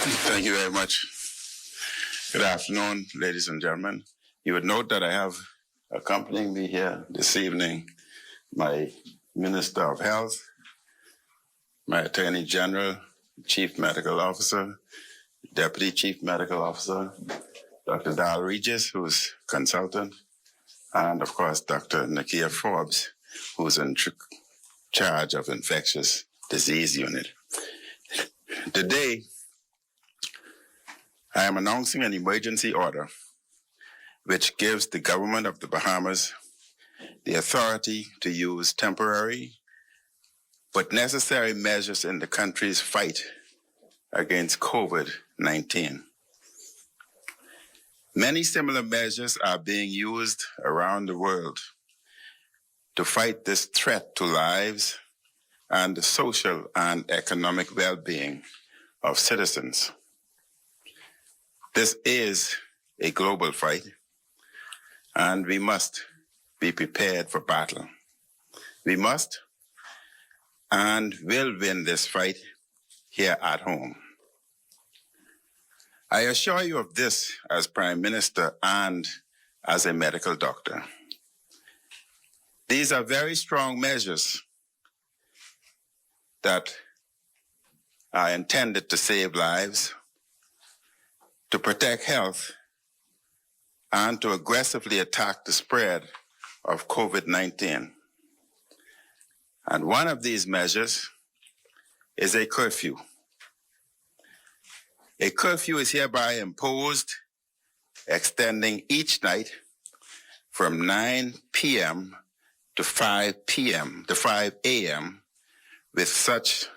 Thank you very much. Good afternoon, ladies and gentlemen. You would note that I have accompanying me here this evening my Minister of Health, my Attorney General, Chief Medical Officer, Deputy Chief Medical Officer, Dr. Dal Regis, who's consultant, and of course, Dr. Nakia Forbes, who's in charge of Infectious Disease Unit. Today, I am announcing an emergency order which gives the government of the Bahamas the authority to use temporary but necessary measures in the country's fight against COVID-19. Many similar measures are being used around the world to fight this threat to lives and the social and economic well-being of citizens. This is a global fight, and we must be prepared for battle. We must and will win this fight here at home. I assure you of this as Prime Minister and as a medical doctor. These are very strong measures that are intended to save lives, to protect health, and to aggressively attack the spread of COVID-19. And one of these measures is a curfew. A curfew is hereby imposed, extending each night from 9 p.m. to 5 a.m. with such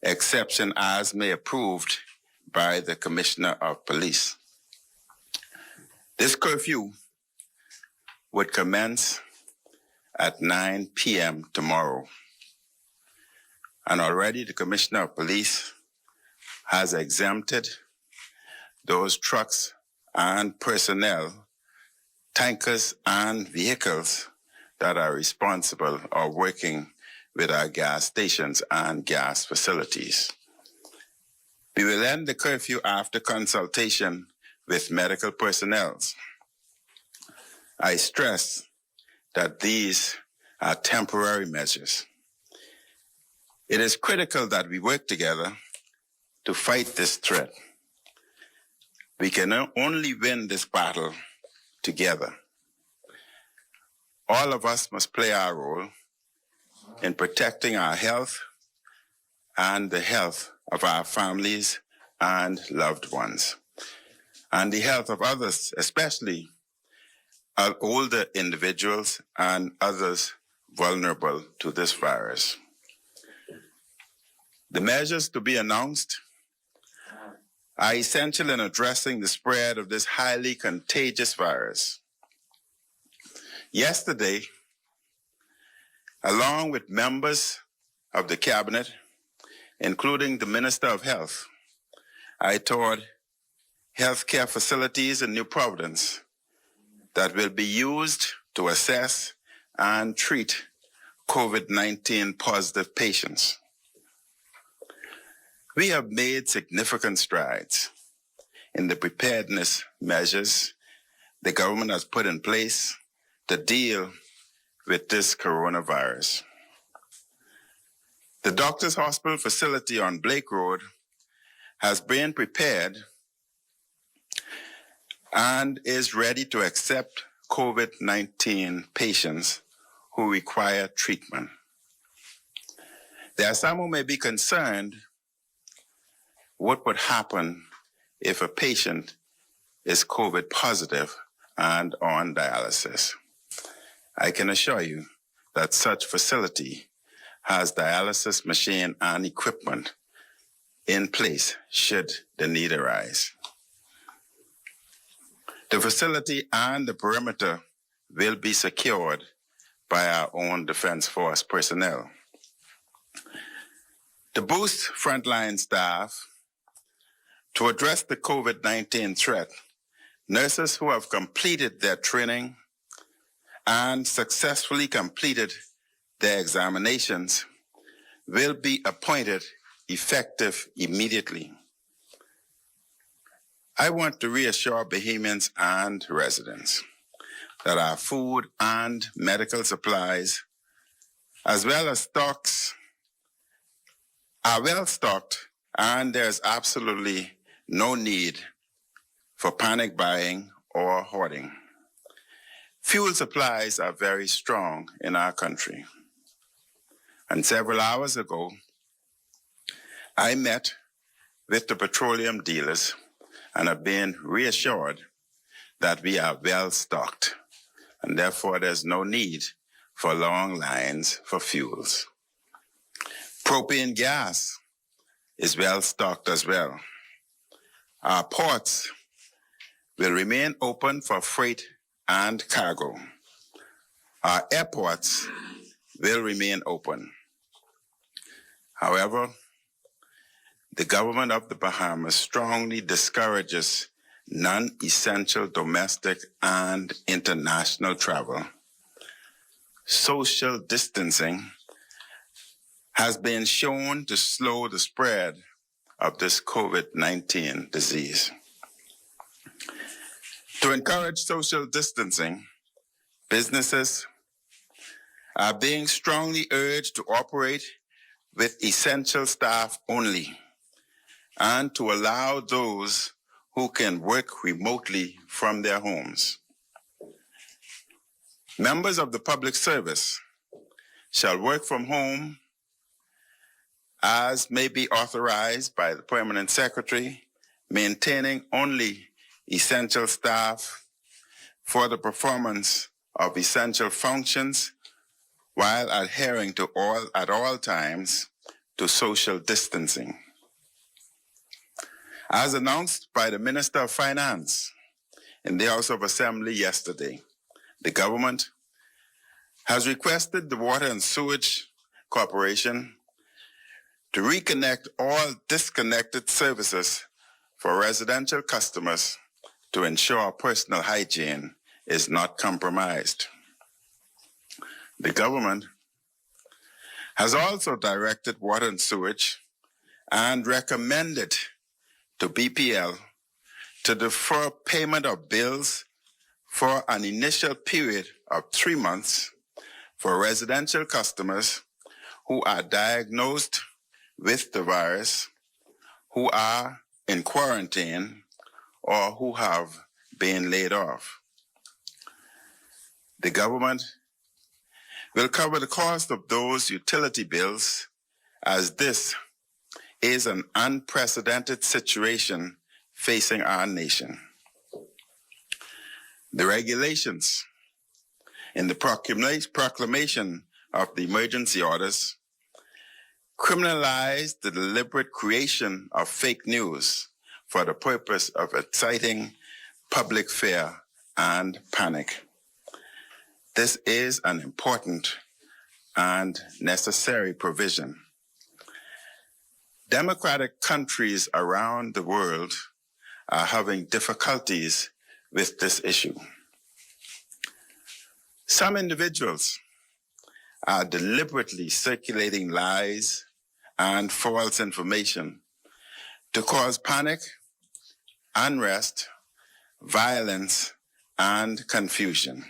exception as may approved by the Commissioner of Police. This curfew would commence at 9 p.m. tomorrow. And already the Commissioner of Police has exempted those trucks and personnel, tankers and vehicles that are responsible or working with our gas stations and gas facilities. We will end the curfew after consultation with medical personnel. I stress that these are temporary measures. It is critical that we work together to fight this threat. We can only win this battle together. All of us must play our role in protecting our health and the health of our families and loved ones, and the health of others, especially older individuals and others vulnerable to this virus. The measures to be announced are essential in addressing the spread of this highly contagious virus. Yesterday, along with members of the Cabinet, including the Minister of Health, I toured healthcare facilities in New Providence that will be used to assess and treat COVID-19 positive patients. We have made significant strides in the preparedness measures the government has put in place to deal with this coronavirus. The Doctors Hospital facility on Blake Road has been prepared and is ready to accept COVID-19 patients who require treatment. There are some who may be concerned what would happen if a patient is COVID positive and on dialysis. I can assure you that such facility has dialysis machine and equipment in place should the need arise. The facility and the perimeter will be secured by our own Defense Force personnel. To boost frontline staff, to address the COVID-19 threat, nurses who have completed their training and successfully completed their examinations will be appointed effective immediately. I want to reassure Bahamians and residents that our food and medical supplies, as well as stocks, are well stocked, and there's absolutely no need for panic buying or hoarding. Fuel supplies are very strong in our country. And several hours ago, I met with the petroleum dealers and have been reassured that we are well stocked, and therefore there's no need for long lines for fuels. Propane gas is well stocked as well. Our ports will remain open for freight and cargo. Our airports will remain open. However, the government of the Bahamas strongly discourages non-essential domestic and international travel. Social distancing has been shown to slow the spread of this COVID-19 disease. To encourage social distancing, businesses are being strongly urged to operate with essential staff only and to allow those who can work remotely from their homes. Members of the public service shall work from home as may be authorized by the Permanent Secretary, maintaining only essential staff for the performance of essential functions while adhering to at all times to social distancing. As announced by the Minister of Finance in the House of Assembly yesterday, the government has requested the Water and Sewage Corporation to reconnect all disconnected services for residential customers to ensure personal hygiene is not compromised. The government has also directed Water and Sewage and recommended to BPL to defer payment of bills for an initial period of 3 months for residential customers who are diagnosed with the virus, who are in quarantine, or who have been laid off. The government will cover the cost of those utility bills, as this is an unprecedented situation facing our nation. The regulations in the proclamation of the emergency orders criminalize the deliberate creation of fake news for the purpose of exciting public fear and panic. This is an important and necessary provision. Democratic countries around the world are having difficulties with this issue. Some individuals are deliberately circulating lies and false information to cause panic, unrest, violence, and confusion.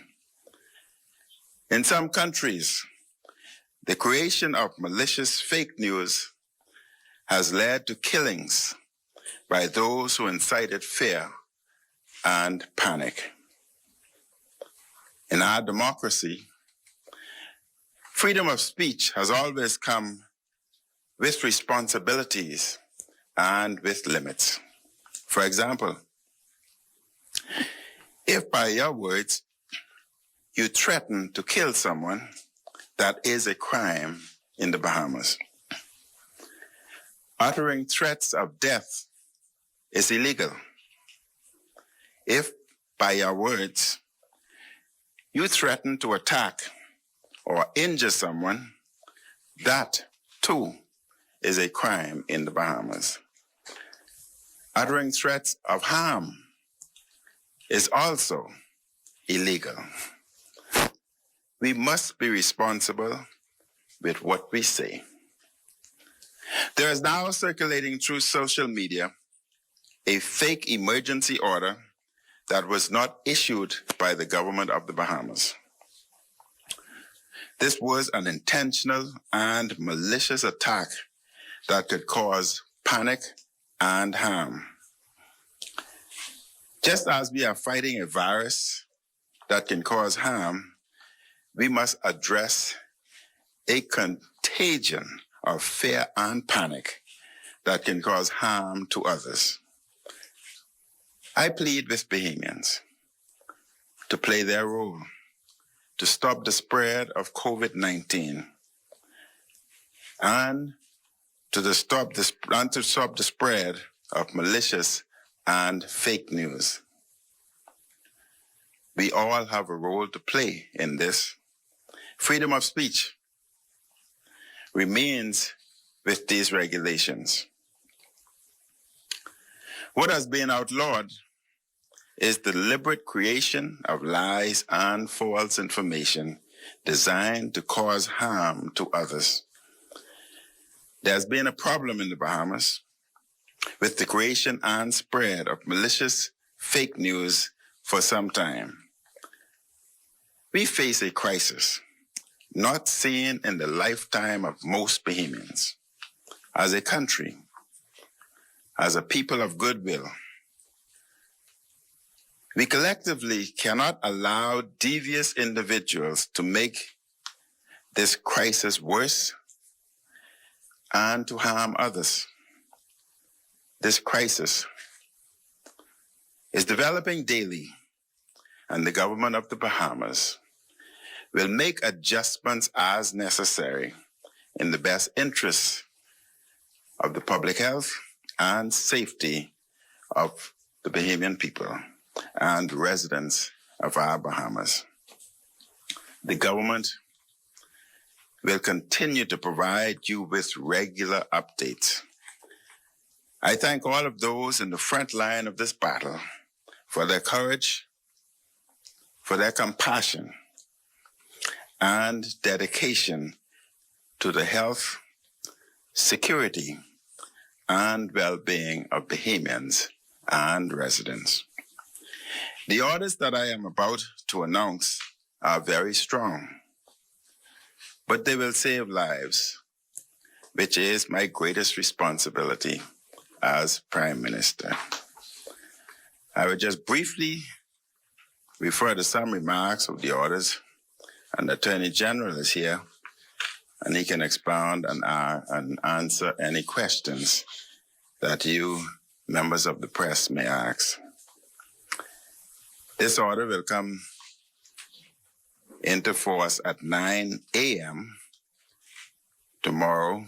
In some countries, the creation of malicious fake news has led to killings by those who incited fear and panic. In our democracy, freedom of speech has always come with responsibilities and with limits. For example, if by your words you threaten to kill someone, that is a crime in the Bahamas. Uttering threats of death is illegal. If by your words you threaten to attack or injure someone, that too is a crime in the Bahamas. Uttering threats of harm is also illegal. We must be responsible with what we say. There is now circulating through social media a fake emergency order that was not issued by the government of the Bahamas. This was an intentional and malicious attack that could cause panic and harm. Just as we are fighting a virus that can cause harm, we must address a contagion of fear and panic that can cause harm to others. I plead with Bahamians to play their role to stop the spread of COVID-19 and to stop the spread of malicious and fake news. We all have a role to play in this. Freedom of speech remains with these regulations. What has been outlawed is the deliberate creation of lies and false information designed to cause harm to others. There's been a problem in the Bahamas with the creation and spread of malicious fake news for some time. We face a crisis not seen in the lifetime of most Bahamians. As a country, as a people of goodwill, we collectively cannot allow devious individuals to make this crisis worse and to harm others. This crisis is developing daily, and the government of the Bahamas will make adjustments as necessary in the best interests of the public health and safety of the Bahamian people and residents of our Bahamas. The government will continue to provide you with regular updates. I thank all of those in the front line of this battle for their courage, for their compassion, and dedication to the health, security, and well-being of Bahamians and residents. The orders that I am about to announce are very strong, but they will save lives, which is my greatest responsibility as Prime Minister. I will just briefly refer to some remarks of the orders, and the Attorney General is here, and he can expound and answer any questions that you, members of the press, may ask. This order will come into force at 9 a.m. tomorrow,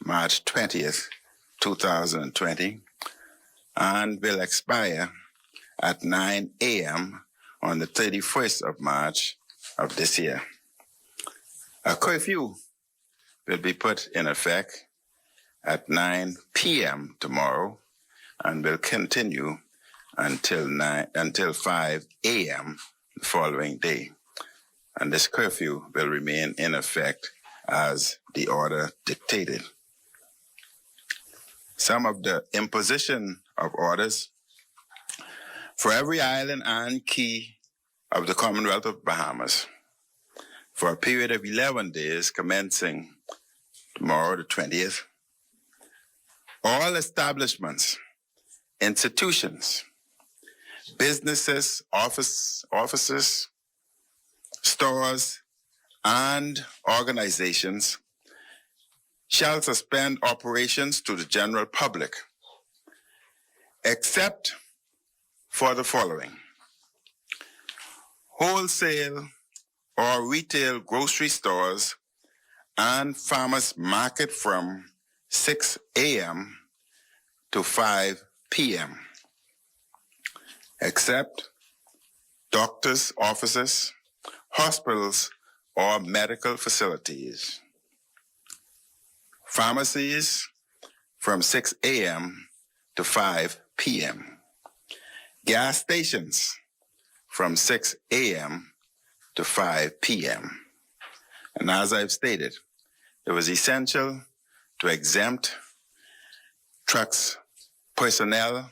March 20th, 2020, and will expire at 9 a.m. on the 31st of March of this year. A curfew will be put in effect at 9 p.m. tomorrow and will continue until 5 a.m. the following day. And this curfew will remain in effect as the order dictated. Some of the imposition of orders: for every island and key of the Commonwealth of Bahamas, for a period of 11 days commencing tomorrow, the 20th, all establishments, institutions, businesses, offices, stores, and organizations shall suspend operations to the general public, except for the following: wholesale or retail grocery stores and farmers market from 6 a.m. to 5 p.m., except doctors' offices, hospitals, or medical facilities. Pharmacies from 6 a.m. to 5 p.m. Gas stations from 6 a.m. to 5 p.m. And as I've stated, it was essential to exempt trucks, personnel,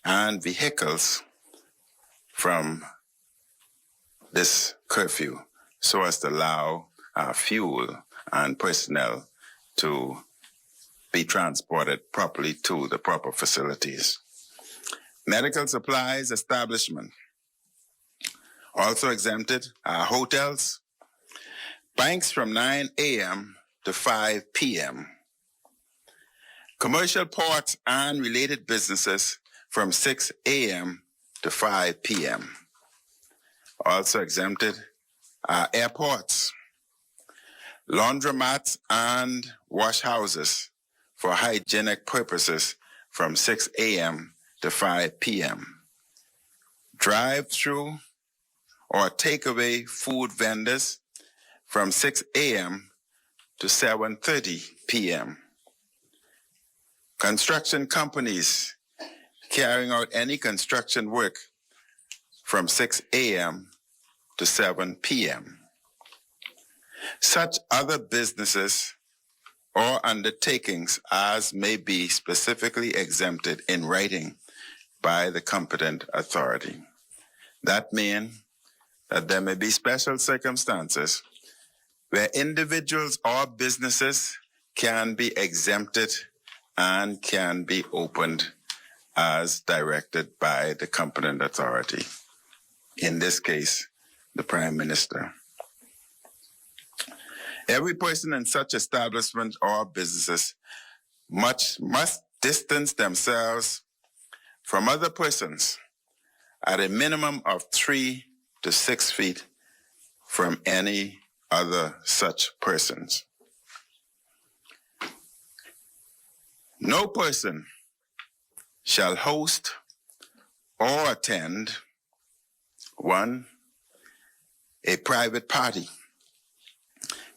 and vehicles from this curfew so as to allow fuel and personnel to be transported properly to the proper facilities. Medical supplies establishment also exempted. Hotels, banks from 9 a.m. to 5 p.m. Commercial ports and related businesses from 6 a.m. to 5 p.m. Also exempted. Airports, laundromats and wash houses for hygienic purposes from 6 a.m. to 5 p.m. Drive-through or takeaway food vendors from 6 a.m. to 7:30 p.m. Construction companies carrying out any construction work from 6 a.m. to 7 p.m. Such other businesses or undertakings as may be specifically exempted in writing by the competent authority. That means that there may be special circumstances where individuals or businesses can be exempted and can be opened as directed by the competent authority. In this case, the Prime Minister. Every person in such establishment or businesses must distance themselves from other persons at a minimum of 3 to 6 feet from any other such persons. No person shall host or attend 1. A private party,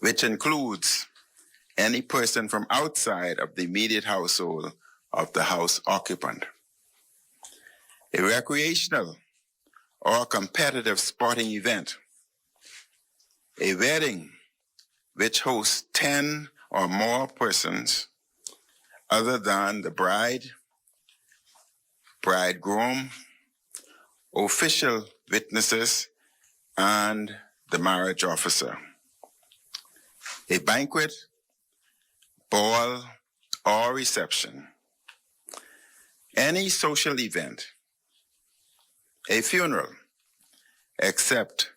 which includes any person from outside of the immediate household of the house occupant. A recreational or competitive sporting event. A wedding which hosts 10 or more persons other than the bride, bridegroom, official witnesses, and the marriage officer. A banquet, ball, or reception. Any social event. A funeral, except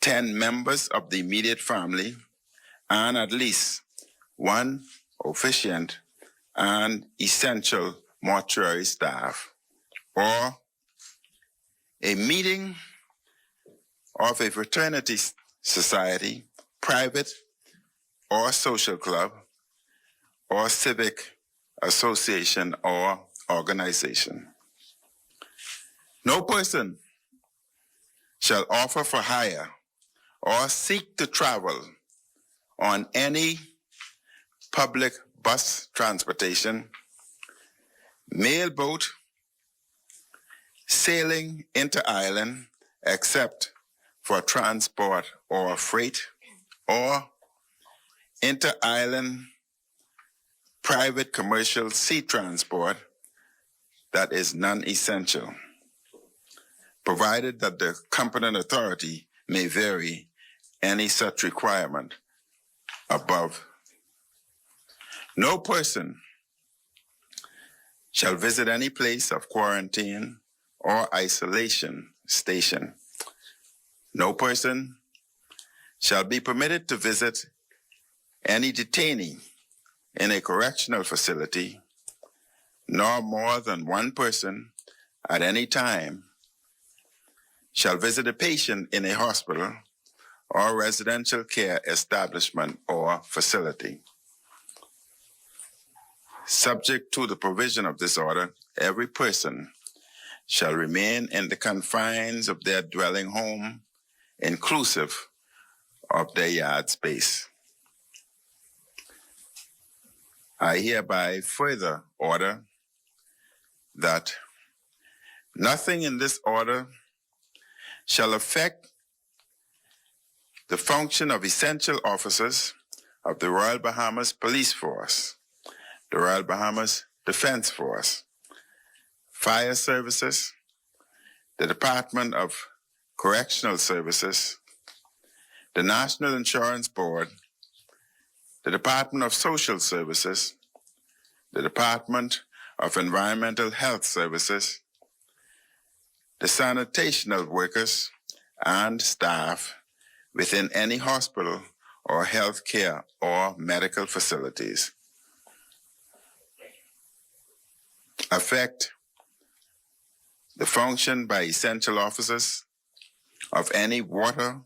10 members of the immediate family and at least 1 officiant and essential mortuary staff, or a meeting of a fraternity society, private or social club, or civic association or organization. No person shall offer for hire or seek to travel on any public bus transportation, mail boat, sailing inter-island, except for transport or freight, or inter-island private commercial sea transport that is non-essential, provided that the competent authority may vary any such requirement above. No person shall visit any place of quarantine or isolation station. No person shall be permitted to visit any detainee in a correctional facility, nor more than 1 person at any time shall visit a patient in a hospital or residential care establishment or facility. Subject to the provision of this order, every person shall remain in the confines of their dwelling home, inclusive of their yard space. I hereby further order that nothing in this order shall affect the function of essential officers of the Royal Bahamas Police Force, the Royal Bahamas Defense Force, Fire Services, the Department of Correctional Services, the National Insurance Board, the Department of Social Services, the Department of Environmental Health Services, the sanitational workers and staff within any hospital or healthcare or medical facilities. Affect the function by essential officers of any water,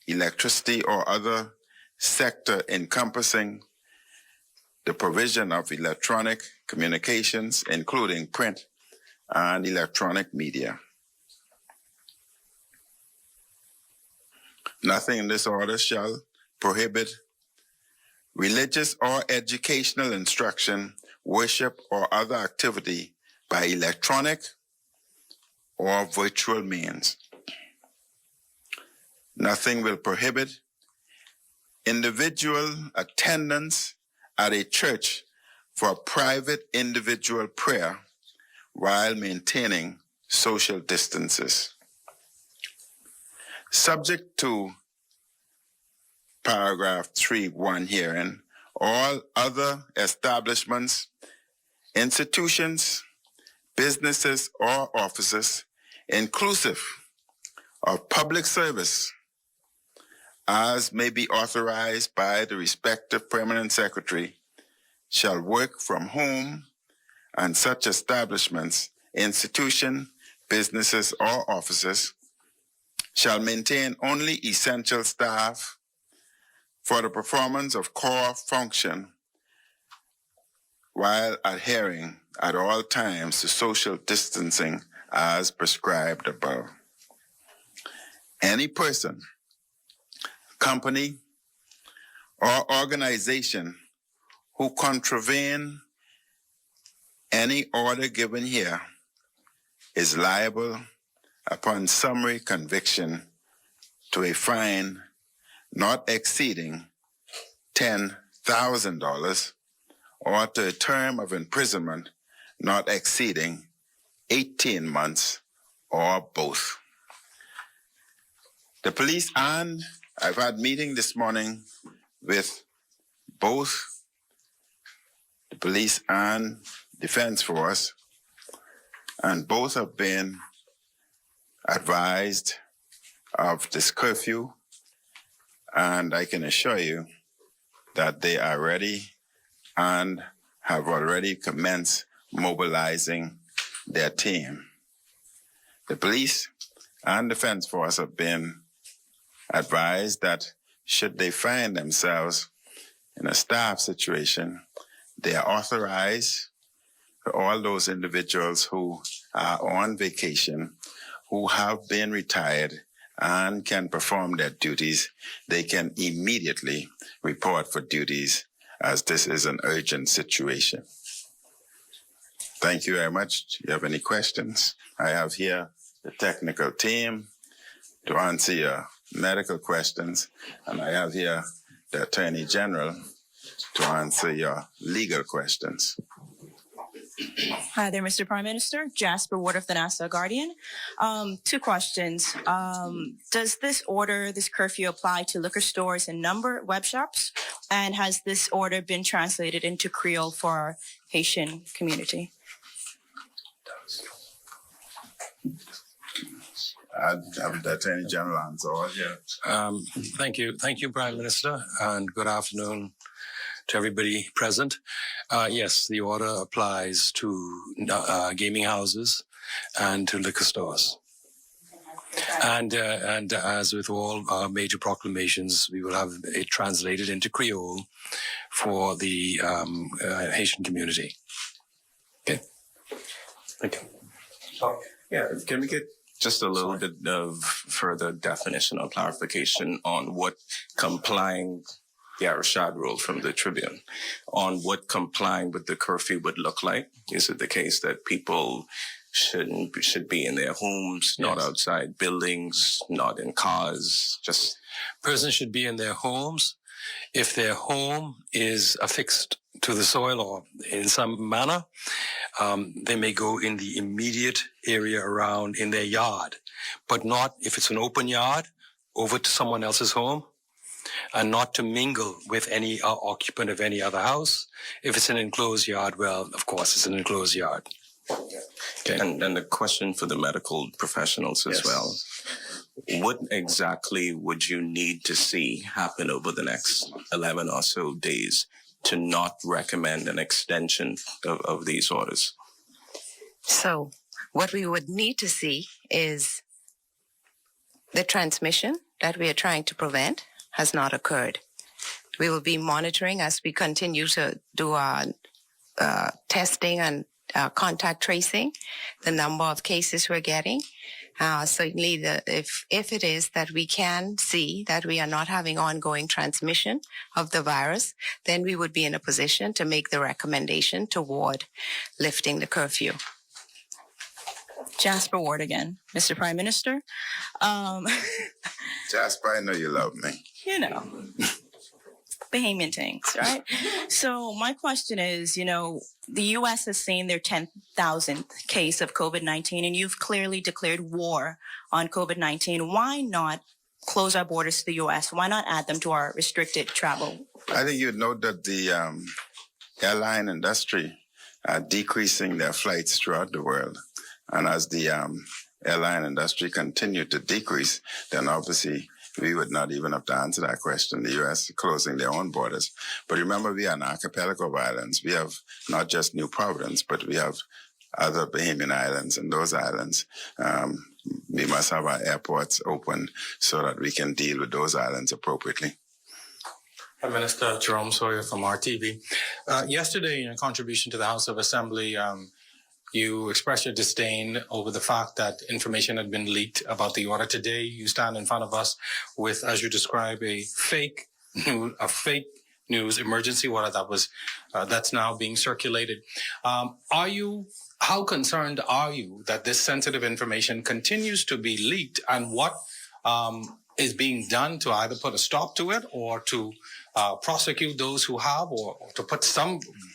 electricity, or other sector encompassing the provision of electronic communications, including print and electronic media. Nothing in this order shall prohibit religious or educational instruction, worship, or other activity by electronic or virtual means. Nothing will prohibit individual attendance at a church for private individual prayer while maintaining social distances. Subject to paragraph 3(1) herein, all other establishments, institutions, businesses, or offices, inclusive of public service, as may be authorized by the respective permanent secretary, shall work from home, and such establishments, institutions, businesses, or offices shall maintain only essential staff for the performance of core function while adhering at all times to social distancing as prescribed above. Any person, company, or organization who contravene any order given here is liable upon summary conviction to a fine not exceeding $10,000 or to a term of imprisonment not exceeding 18 months or both. The police, and I've had meeting this morning with both the police and defense force, and both have been advised of this curfew, and I can assure you that they are ready and have already commenced mobilizing their team. The police and defense force have been advised that should they find themselves in a staff situation, they are authorized for all those individuals who are on vacation, who have been retired and can perform their duties, they can immediately report for duties as this is an urgent situation. Thank you very much. Do you have any questions? I have here the technical team to answer your medical questions, and I have here the Attorney General to answer your legal questions. Hi there, Mr. Prime Minister. Jasper Ward of the Nassau Guardian. Two questions. Does this order, this curfew, apply to liquor stores and number web shops? And has this order been translated into Creole for our Haitian community? I'd have the Attorney General answer all here. Thank you, Prime Minister, and good afternoon to everybody present. Yes, the order applies to gaming houses and to liquor stores. And as with all major proclamations, we will have it translated into Creole for the Haitian community. Okay. Thank you. Oh, yeah, can we get just a little bit of further definition or clarification on what complying, Rashad rule from the Tribune, on what complying with the curfew would look like? Is it the case that people should be in their homes, not Yes. outside buildings, not in cars, just... Persons should be in their homes. If their home is affixed to the soil or in some manner, they may go in the immediate area around in their yard, but not if it's an open yard over to someone else's home, and not to mingle with any occupant of any other house. If it's an enclosed yard, well, of course, it's an enclosed yard. Okay. And the question for the medical professionals as well. What exactly would you need to see happen over the next 11 or so days to not recommend an extension of these orders? So what we would need to see is the transmission that we are trying to prevent has not occurred. We will be monitoring as we continue to do our testing and contact tracing, the number of cases we're getting. Certainly, if it is that we can see that we are not having ongoing transmission of the virus, then we would be in a position to make the recommendation toward lifting the curfew. Jasper Ward again, Mr. Prime Minister. Jasper, I know you love me. You know, Bahamian things, right? So my question is, the U.S. has seen their 10,000th case of COVID-19, and you've clearly declared war on COVID-19. Why not close our borders to the U.S.? Why not add them to our restricted travel? I think you'd note that the airline industry are decreasing their flights throughout the world. And as the airline industry continue to decrease, then obviously we would not even have to answer that question. The U.S. closing their own borders. But remember, we are an archipelago of islands. We have not just New Providence, but we have other Bahamian islands. And those islands, we must have our airports open so that we can deal with those islands appropriately. Prime Minister Jerome Sawyer from RTV. Yesterday, in a contribution to the House of Assembly, you expressed your disdain over the fact that information had been leaked about the order. Today, you stand in front of us with, as you describe, a fake news emergency order that's now being circulated. How concerned are you that this sensitive information continues to be leaked, and what is being done to either put a stop to it or to prosecute those who have, or to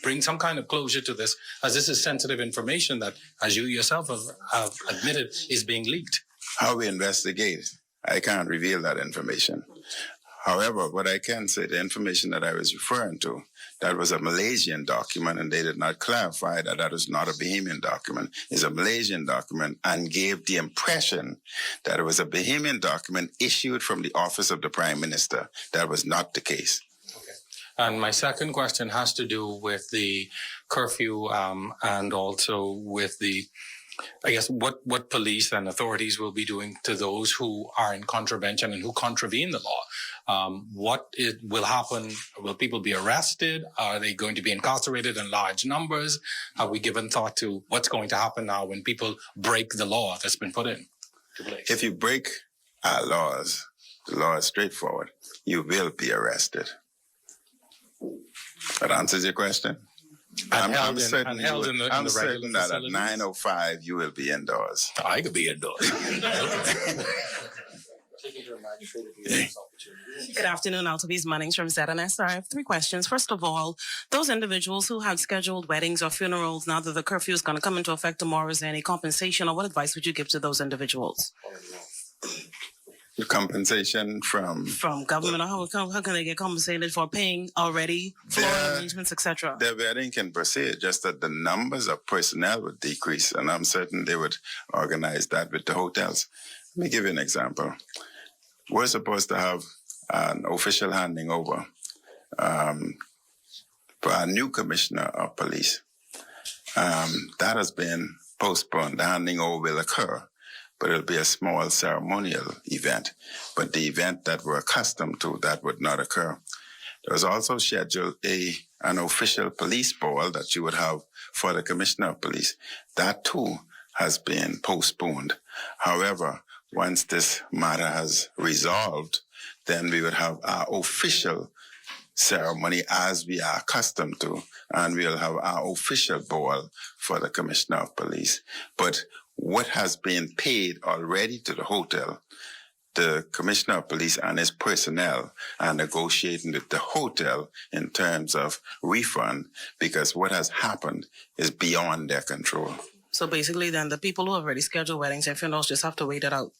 bring some kind of closure to this, as this is sensitive information that, as you yourself have admitted, is being leaked? How we investigate, I can't reveal that information. However, what I can say, the information that I was referring to, that was a Malaysian document, and they did not clarify that that is not a Bahamian document. It's a Malaysian document, and gave the impression that it was a Bahamian document issued from the office of the Prime Minister. That was not the case. Okay. And my second question has to do with the curfew and also with what police and authorities will be doing to those who are in contravention and who contravene the law. What will happen? Will people be arrested? Are they going to be incarcerated in large numbers? Have we given thought to what's going to happen now when people break the law that's been put in place? If you break our laws, the law is straightforward. You will be arrested. That answers your question? I'm certain that at 9:05 you will be indoors. I could be indoors. Good afternoon, Altaviz Mannings from ZNS. I have 3 questions. First of all, those individuals who had scheduled weddings or funerals, now that the curfew is going to come into effect tomorrow, is there any compensation, or what advice would you give to those individuals? The compensation from government, or how can they get compensated for paying already floral arrangements, etc.? Their wedding can proceed, just that the numbers of personnel would decrease, and I'm certain they would organize that with the hotels. Let me give you an example. We're supposed to have an official handing over for our new commissioner of police. That has been postponed. The handing over will occur, but it'll be a small ceremonial event. But the event that we're accustomed to, that would not occur. There was also scheduled an official police ball that you would have for the commissioner of police. That too has been postponed. However, once this matter has resolved, then we would have our official ceremony as we are accustomed to, and we'll have our official ball for the commissioner of police. But what has been paid already to the hotel, the Commissioner of Police and his personnel are negotiating with the hotel in terms of refund, because what has happened is beyond their control. So basically, then the people who have already scheduled weddings and funerals just have to wait it out.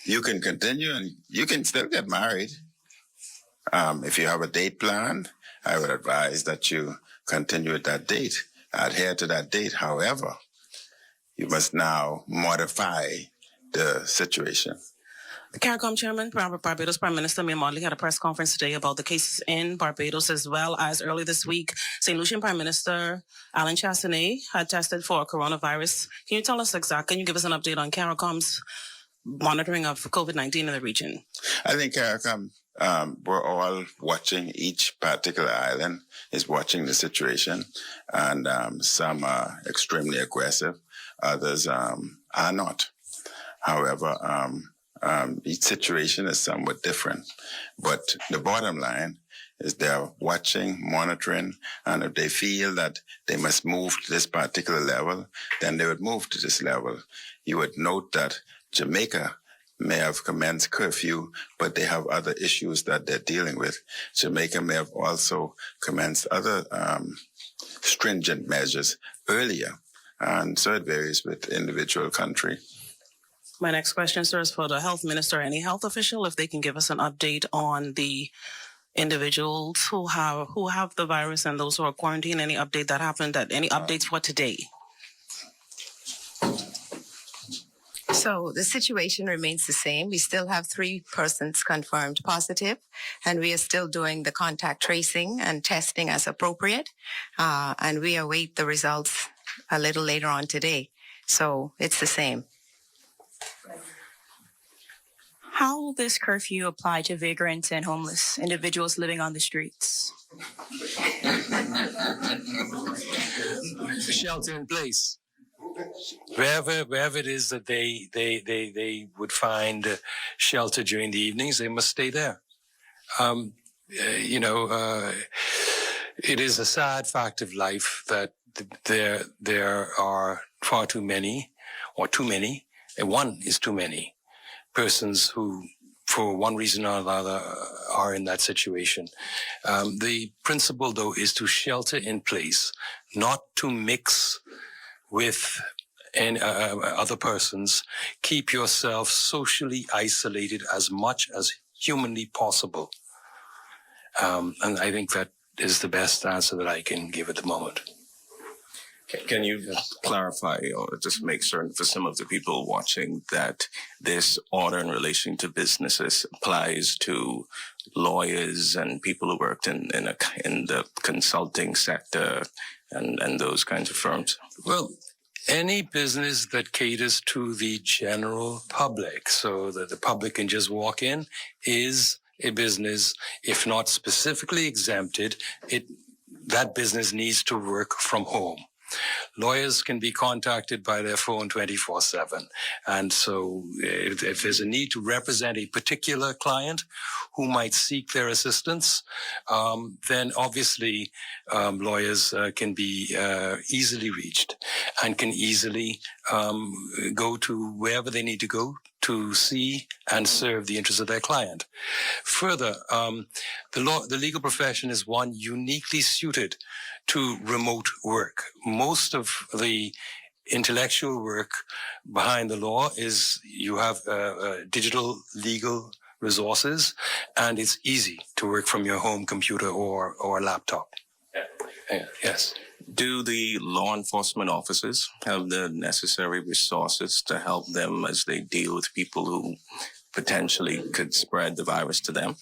You can continue and you can still get married. If you have a date planned, I would advise that you continue with that date, adhere to that date. However, you must now modify the situation. The CARICOM chairman, Barbados Prime Minister Mia Mottley, had a press conference today about the cases in Barbados, as well as early this week, St. Lucian Prime Minister Alan Chastanet had tested for coronavirus. Can you tell us can you give us an update on CARICOM's monitoring of COVID-19 in the region? I think CARICOM, we're all watching. Each particular island is watching the situation, and some are extremely aggressive, others are not. However, each situation is somewhat different. But the bottom line is they're watching, monitoring, and if they feel that they must move to this particular level, then they would move to this level. You would note that Jamaica may have commenced curfew, but they have other issues that they're dealing with. Jamaica may have also commenced other stringent measures earlier. And so it varies with individual country. My next question, sir, is for the health minister, any health official, if they can give us an update on the individuals who have the virus and those who are quarantined, any update that happened, any updates for today? So the situation remains the same. We still have 3 persons confirmed positive, and we are still doing the contact tracing and testing as appropriate. And we await the results a little later on today. So it's the same. How will this curfew apply to vagrants and homeless individuals living on the streets? Shelter in place. Wherever it is that they would find shelter during the evenings, they must stay there. It is a sad fact of life that there are far too many, or too many, and one is too many persons who, for one reason or another, are in that situation. The principle, though, is to shelter in place, not to mix with other persons. Keep yourself socially isolated as much as humanly possible. And I think that is the best answer that I can give at the moment. Can you clarify or just make certain for some of the people watching that this order in relation to businesses applies to lawyers and people who worked in the consulting sector and those kinds of firms? Well, any business that caters to the general public, so that the public can just walk in, is a business. If not specifically exempted, that business needs to work from home. Lawyers can be contacted by their phone 24/7. And so if there's a need to represent a particular client who might seek their assistance, then obviously lawyers can be easily reached and can easily go to wherever they need to go to see and serve the interests of their client. Further, the legal profession is one uniquely suited to remote work. Most of the intellectual work behind the law is you have digital legal resources, and it's easy to work from your home computer or laptop. Yes. Do the law enforcement officers have the necessary resources to help them as they deal with people who potentially could spread the virus to them?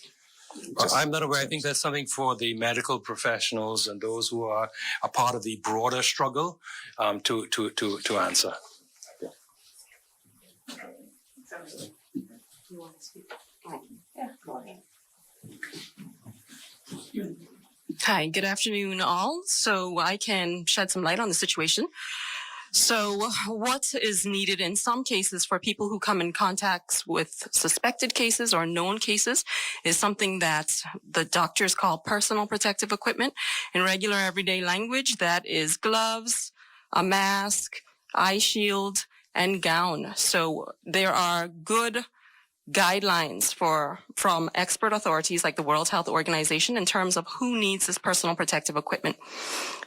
I'm not aware. I think that's something for the medical professionals and those who are a part of the broader struggle to answer. Hi, good afternoon, all. So I can shed some light on the situation. So what is needed in some cases for people who come in contact with suspected cases or known cases is something that the doctors call personal protective equipment. In regular everyday language, that is gloves, a mask, eye shield, and gown. So there are good guidelines from expert authorities like the World Health Organization in terms of who needs this personal protective equipment.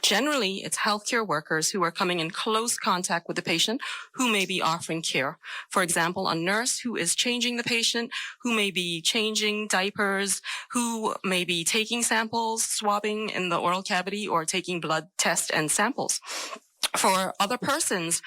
Generally, it's healthcare workers who are coming in close contact with the patient who may be offering care. For example, a nurse who is changing the patient, who may be changing diapers, who may be taking samples, swabbing in the oral cavity, or taking blood tests and samples. For other persons,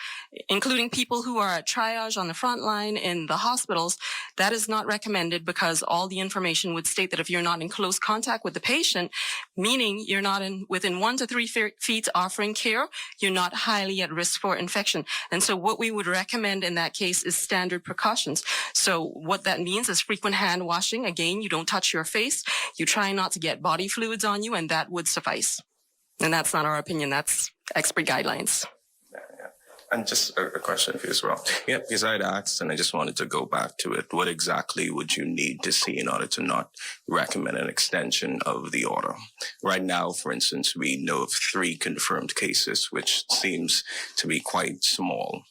including people who are at triage on the front line in the hospitals, that is not recommended because all the information would state that if you're not in close contact with the patient, meaning you're not within 1 to 3 feet offering care, you're not highly at risk for infection. And so what we would recommend in that case is standard precautions. So what that means is frequent hand washing. Again, you don't touch your face. You try not to get body fluids on you, and that would suffice. And that's not our opinion. That's expert guidelines. Yeah. And just a question for you as well. Yeah, because I'd asked, and I just wanted to go back to it. What exactly would you need to see in order to not recommend an extension of the order? Right now, for instance, we know of 3 confirmed cases, which seems to be quite small.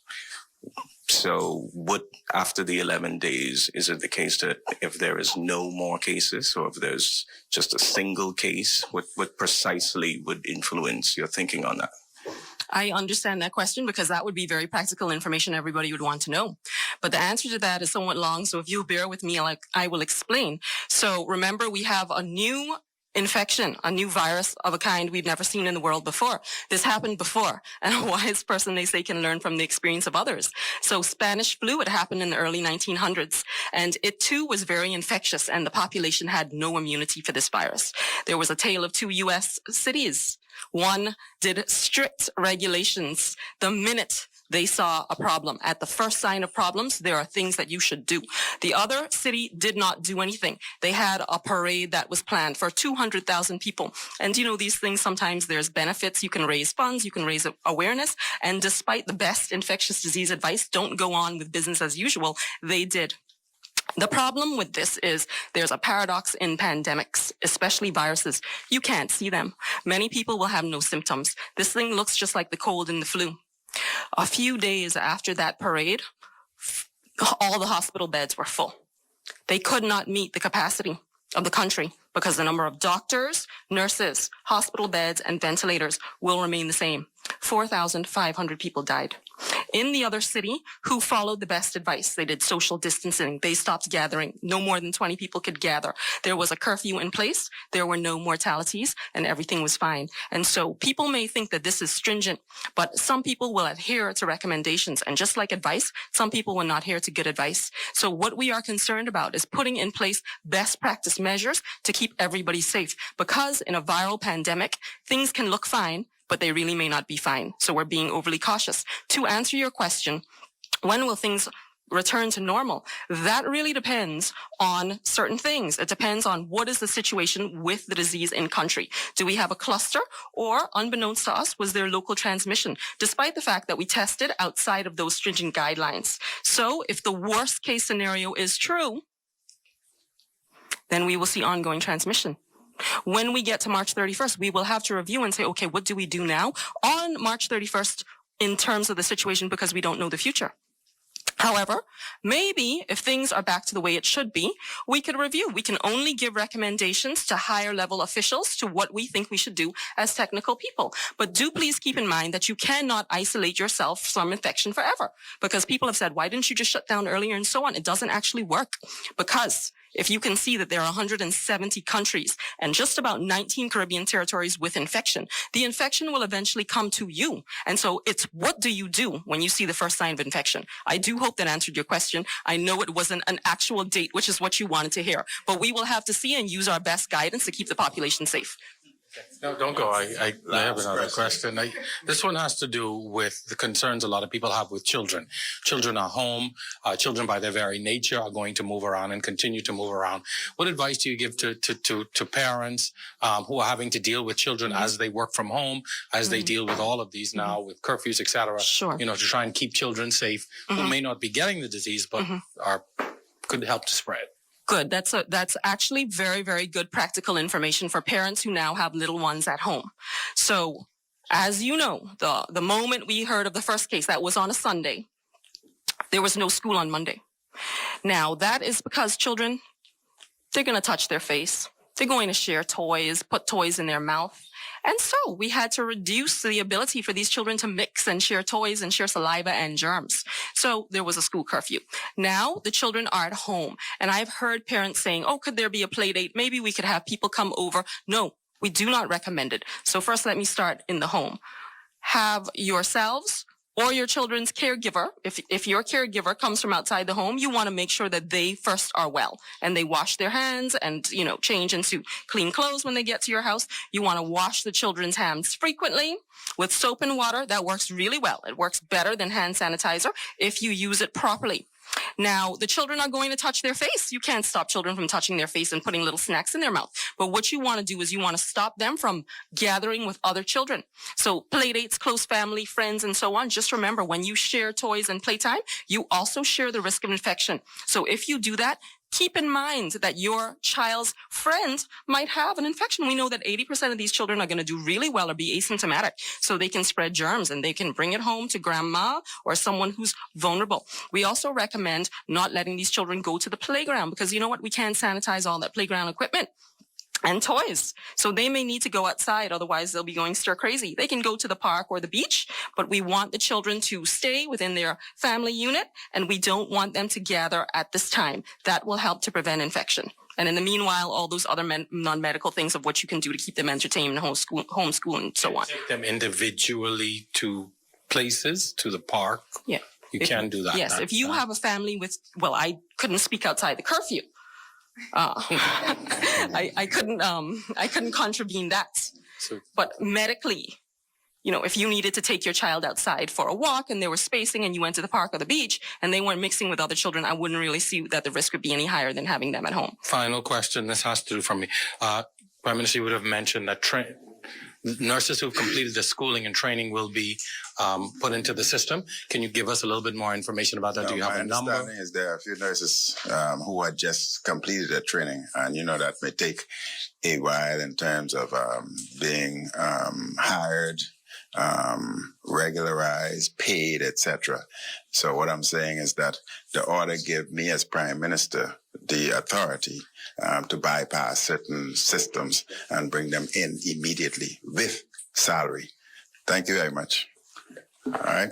So what, after the 11 days, is it the case that if there is no more cases, or if there's just a single case, what precisely would influence your thinking on that? I understand that question because that would be very practical information everybody would want to know. But the answer to that is somewhat long, so if you'll bear with me, I will explain. So remember, we have a new infection, a new virus of a kind we've never seen in the world before. This happened before, and a wise person, they say, can learn from the experience of others. So Spanish flu, it happened in the early 1900s, and it too was very infectious, and the population had no immunity for this virus. There was a tale of 2 U.S. cities. One did strict regulations the minute they saw a problem. At the first sign of problems, there are things that you should do. The other city did not do anything. They had a parade that was planned for 200,000 people. And you know, these things, sometimes there's benefits. You can raise funds, you can raise awareness. And despite the best infectious disease advice, don't go on with business as usual, they did. The problem with this is there's a paradox in pandemics, especially viruses. You can't see them. Many people will have no symptoms. This thing looks just like the cold and the flu. A few days after that parade, all the hospital beds were full. They could not meet the capacity of the country because the number of doctors, nurses, hospital beds, and ventilators will remain the same. 4,500 people died. In the other city, who followed the best advice? They did social distancing. They stopped gathering. No more than 20 people could gather. There was a curfew in place. There were no mortalities, and everything was fine. And so people may think that this is stringent, but some people will adhere to recommendations. And just like advice, some people will not adhere to good advice. So what we are concerned about is putting in place best practice measures to keep everybody safe. Because in a viral pandemic, things can look fine, but they really may not be fine. So we're being overly cautious. To answer your question, when will things return to normal? That really depends on certain things. It depends on what is the situation with the disease in country. Do we have a cluster, or unbeknownst to us, was there local transmission, despite the fact that we tested outside of those stringent guidelines? So if the worst case scenario is true, then we will see ongoing transmission. When we get to March 31st, we will have to review and say, okay, what do we do now on March 31st in terms of the situation, because we don't know the future. However, maybe if things are back to the way it should be, we could review. We can only give recommendations to higher level officials to what we think we should do as technical people. But do please keep in mind that you cannot isolate yourself from infection forever, because people have said, why didn't you just shut down earlier and so on? It doesn't actually work, because if you can see that there are 170 countries and just about 19 Caribbean territories with infection, the infection will eventually come to you. And so it's, what do you do when you see the first sign of infection? I do hope that answered your question. I know it wasn't an actual date, which is what you wanted to hear, but we will have to see and use our best guidance to keep the population safe. No, don't go. I have another question. This one has to do with the concerns a lot of people have with children. Children are home. Children, by their very nature, are going to move around and continue to move around. What advice do you give to parents who are having to deal with children as they work from home, as they deal with all of these now, with curfews, et cetera? Sure. You know, to try and keep children safe who may not be getting the disease, but could help to spread. Good. That's actually very, very good practical information for parents who now have little ones at home. So, as you know, the moment we heard of the first case, that was on a Sunday, there was no school on Monday. Now, that is because children, they're going to touch their face. They're going to share toys, put toys in their mouth. And so we had to reduce the ability for these children to mix and share toys and share saliva and germs. So there was a school curfew. Now the children are at home. And I've heard parents saying, oh, could there be a play date? Maybe we could have people come over. No, we do not recommend it. So first, let me start in the home. Have yourselves or your children's caregiver. If your caregiver comes from outside the home, you want to make sure that they first are well and they wash their hands and, change into clean clothes when they get to your house. You want to wash the children's hands frequently with soap and water. That works really well. It works better than hand sanitizer if you use it properly. Now, the children are going to touch their face. You can't stop children from touching their face and putting little snacks in their mouth. But what you want to do is you want to stop them from gathering with other children. So play dates, close family, friends, and so on. Just remember, when you share toys and playtime, you also share the risk of infection. So if you do that, keep in mind that your child's friend might have an infection. We know that 80% of these children are going to do really well or be asymptomatic, so they can spread germs and they can bring it home to grandma or someone who's vulnerable. We also recommend not letting these children go to the playground because you know what? We can't sanitize all that playground equipment and toys. So they may need to go outside, otherwise they'll be going stir crazy. They can go to the park or the beach, but we want the children to stay within their family unit and we don't want them to gather at this time. That will help to prevent infection. And in the meanwhile, all those other non-medical things of what you can do to keep them entertained, homeschool and so on. Take them individually to places, to the park. Yeah. You can do that. Yes. If you have a family with, I couldn't speak outside the curfew. I couldn't contravene that. But medically, if you needed to take your child outside for a walk and there was spacing and you went to the park or the beach and they weren't mixing with other children, I wouldn't really see that the risk would be any higher than having them at home. Final question. This has to do for me. Prime Minister, you would have mentioned that nurses who've completed the schooling and training will be put into the system. Can you give us a little bit more information about that? Do you have a number? My understanding is there are a few nurses who had just completed their training, and that may take a while in terms of being hired, regularized, paid, etc. So what I'm saying is that the order gave me as Prime Minister the authority to bypass certain systems and bring them in immediately with salary. Thank you very much. All right.